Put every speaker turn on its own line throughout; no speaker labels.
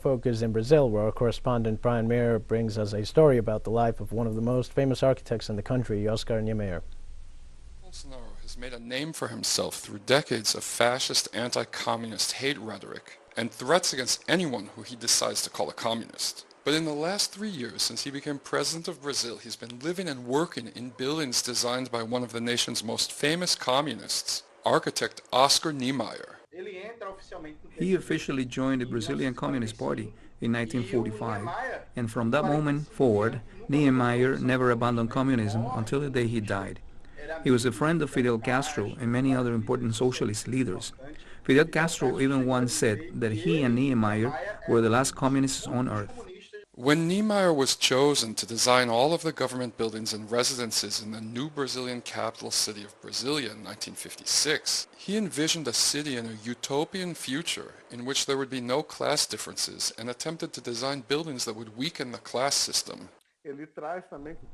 Focus in Brazil, where our correspondent Brian Mayer brings us a story about the life of one of the most famous architects in the country, Oscar Niemeyer.
Bolsonaro has made a name for himself through decades of fascist anti-communist hate rhetoric and threats against anyone who he decides to call a communist. But in the last 3 years since he became president of Brazil, he's been living and working in buildings designed by one of the nation's most famous communists, architect Oscar Niemeyer.
He officially joined the Brazilian Communist Party in 1945, and from that moment forward, Niemeyer never abandoned communism until the day he died. He was a friend of Fidel Castro and many other important socialist leaders. Fidel Castro even once said that he and Niemeyer were the last communists on earth.
When Niemeyer was chosen to design all of the government buildings and residences in the new Brazilian capital city of Brasilia in 1956, he envisioned a city in a utopian future in which there would be no class differences and attempted to design buildings that would weaken the class system.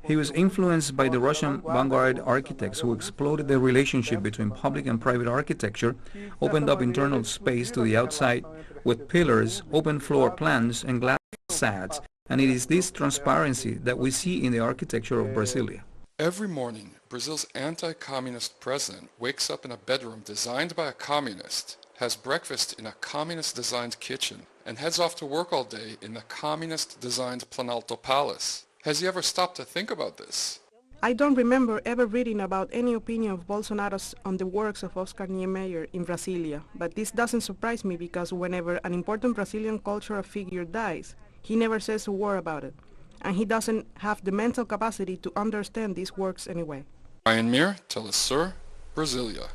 He was influenced by the Russian vanguard architects who exploited the relationship between public and private architecture, opened up internal space to the outside with pillars, open floor plans, and glass facades. And it is this transparency that we see in the architecture of Brasilia.
Every morning, Brazil's anti-communist president wakes up in a bedroom designed by a communist, has breakfast in a communist-designed kitchen, and heads off to work all day in the communist-designed Planalto Palace. Has he ever stopped to think about this?
I don't remember ever reading about any opinion of Bolsonaro's on the works of Oscar Niemeyer in Brasilia, but this doesn't surprise me because whenever an important Brazilian cultural figure dies, he never says a word about it, and he doesn't have the mental capacity to understand these works anyway.
Brian Mayer, teleSUR, Brasilia.